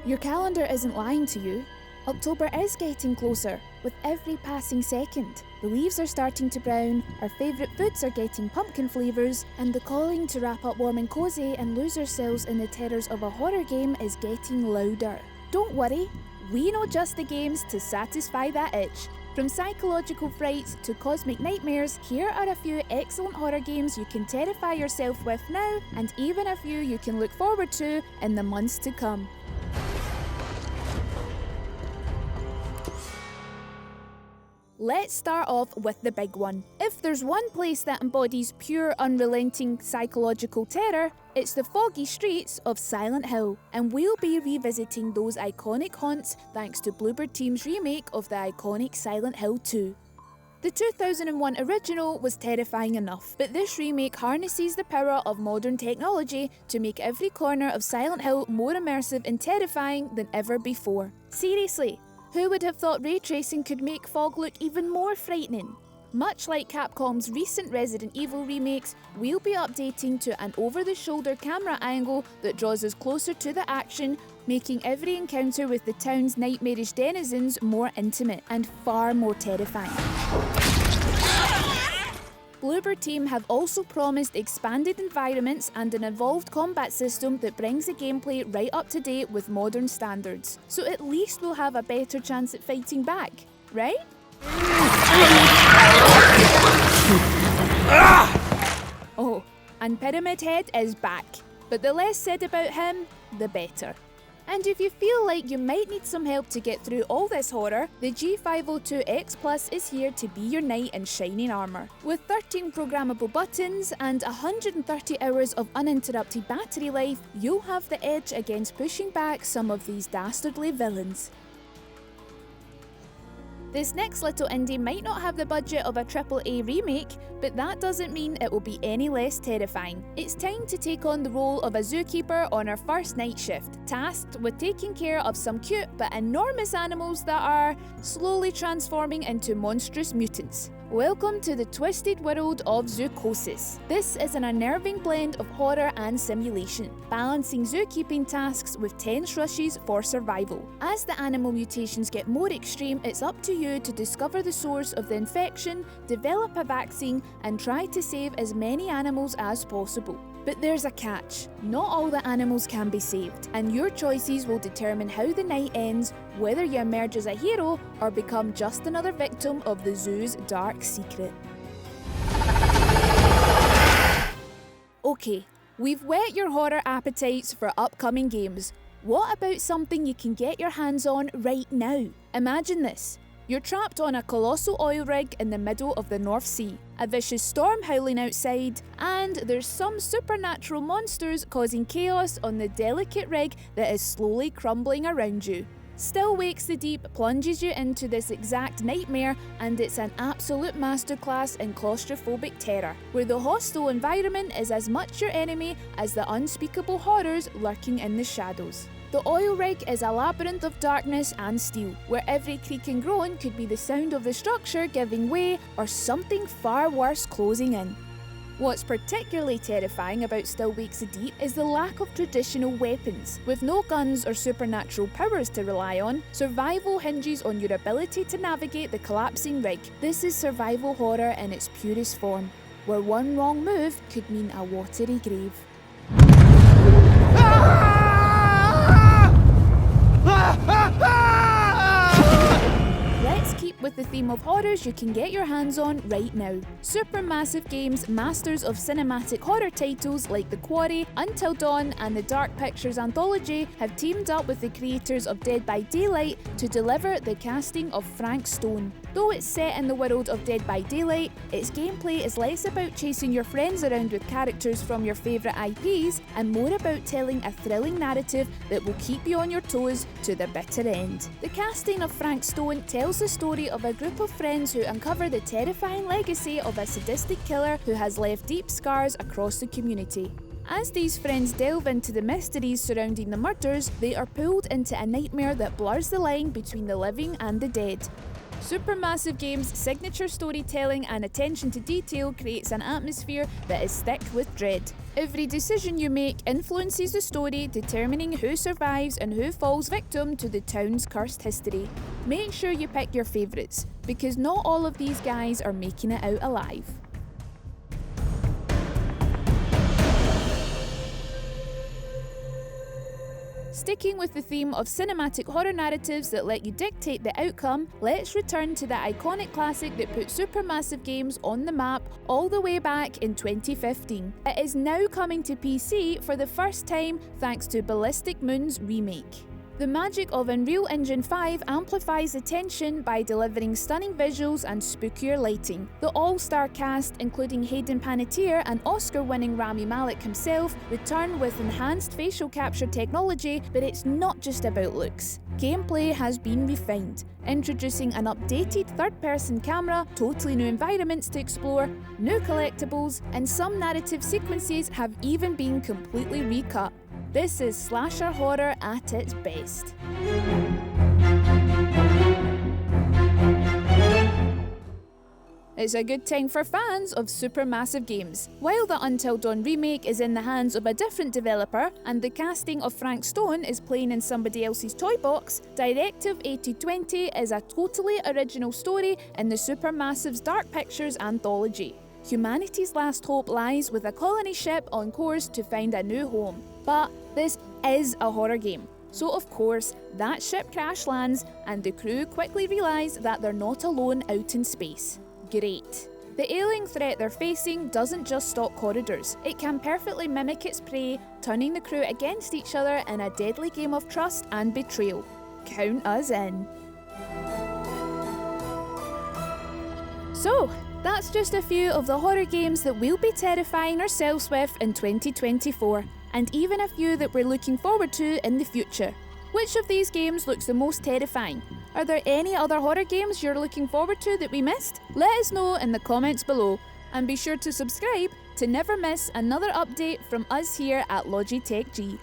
Your calendar isn't lying to you. October is getting closer, with every passing second. The leaves are starting to brown, our favourite foods are getting pumpkin flavours, and the calling to wrap up warm and cosy and lose ourselves in the terrors of a horror game is getting louder. Don't worry, we know just the games to satisfy that itch. From psychological frights to cosmic nightmares, here are a few excellent horror games you can terrify yourself with now, and even a few you can look forward to in the months to come. Let's start off with the big one. If there's one place that embodies pure, unrelenting psychological terror, it's the foggy streets of Silent Hill, and we'll be revisiting those iconic haunts thanks to Bluebird Team's remake of the iconic Silent Hill 2. The 2001 original was terrifying enough, but this remake harnesses the power of modern technology to make every corner of Silent Hill more immersive and terrifying than ever before. Seriously, who would have thought ray tracing could make fog look even more frightening? Much like Capcom's recent Resident Evil remakes, we'll be updating to an over-the-shoulder camera angle that draws us closer to the action, making every encounter with the town's nightmarish denizens more intimate and far more terrifying. Bluebird Team have also promised expanded environments and an evolved combat system that brings the gameplay right up to date with modern standards. So at least we'll have a better chance at fighting back, right? Oh, and Pyramid Head is back, but the less said about him, the better. And if you feel like you might need some help to get through all this horror, the G502X Plus is here to be your knight in shining armour. With 13 programmable buttons and 130 hours of uninterrupted battery life, you'll have the edge against pushing back some of these dastardly villains. This next little indie might not have the budget of a AAA remake, but that doesn't mean it will be any less terrifying. It's time to take on the role of a zookeeper on our first night shift, tasked with taking care of some cute but enormous animals that are slowly transforming into monstrous mutants. Welcome to the twisted world of Zoochosis. This is an unnerving blend of horror and simulation, balancing zookeeping tasks with tense rushes for survival. As the animal mutations get more extreme, it's up to you to discover the source of the infection, develop a vaccine, and try to save as many animals as possible. But there's a catch. Not all the animals can be saved, and your choices will determine how the night ends, whether you emerge as a hero or become just another victim of the zoo's dark secret. Okay, we've whet your horror appetites for upcoming games. What about something you can get your hands on right now? Imagine this. You're trapped on a colossal oil rig in the middle of the North Sea, a vicious storm howling outside, and there's some supernatural monsters causing chaos on the delicate rig that is slowly crumbling around you. Still Wakes the Deep plunges you into this exact nightmare, and it's an absolute masterclass in claustrophobic terror, where the hostile environment is as much your enemy as the unspeakable horrors lurking in the shadows. The oil rig is a labyrinth of darkness and steel, where every creak and groan could be the sound of the structure giving way or something far worse closing in. What's particularly terrifying about Still Wakes the Deep is the lack of traditional weapons. With no guns or supernatural powers to rely on, survival hinges on your ability to navigate the collapsing rig. This is survival horror in its purest form, where one wrong move could mean a watery grave. Let's keep with the theme of horrors you can get your hands on right now. Supermassive Games, masters of cinematic horror titles like The Quarry, Until Dawn, and the Dark Pictures Anthology, have teamed up with the creators of Dead by Daylight to deliver the casting of Frank Stone. Though it's set in the world of Dead by Daylight, its gameplay is less about chasing your friends around with characters from your favourite IPs and more about telling a thrilling narrative that will keep you on your toes to the bitter end. The casting of Frank Stone tells the story of a group of friends who uncover the terrifying legacy of a sadistic killer who has left deep scars across the community. As these friends delve into the mysteries surrounding the murders, they are pulled into a nightmare that blurs the line between the living and the dead. Supermassive Games' signature storytelling and attention to detail creates an atmosphere that is thick with dread. Every decision you make influences the story, determining who survives and who falls victim to the town's cursed history. Make sure you pick your favourites, because not all of these guys are making it out alive. Sticking with the theme of cinematic horror narratives that let you dictate the outcome, let's return to the iconic classic that put Supermassive Games on the map all the way back in 2015. It is now coming to PC for the first time thanks to Ballistic Moon's Remake. The magic of Unreal Engine 5 amplifies the tension by delivering stunning visuals and spookier lighting. The all-star cast, including Hayden Panettiere and Oscar-winning Rami Malek himself, return with enhanced facial capture technology, but it's not just about looks. Gameplay has been refined, introducing an updated third-person camera, totally new environments to explore, new collectibles, and some narrative sequences have even been completely recut. This is slasher horror at its best. It's a good time for fans of Supermassive Games. While the Until Dawn remake is in the hands of a different developer and the casting of Frank Stone is playing in somebody else's toy box, Directive 8020 is a totally original story in the Supermassive's Dark Pictures Anthology. Humanity's last hope lies with a colony ship on course to find a new home. But this is a horror game. So of course, that ship crash lands and the crew quickly realise that they're not alone out in space. Great. The alien threat they're facing doesn't just stalk corridors. It can perfectly mimic its prey, turning the crew against each other in a deadly game of trust and betrayal. Count us in. So, that's just a few of the horror games that we'll be terrifying ourselves with in 2024, and even a few that we're looking forward to in the future. Which of these games looks the most terrifying? Are there any other horror games you're looking forward to that we missed? Let us know in the comments below, and be sure to subscribe to never miss another update from us here at Logitech G.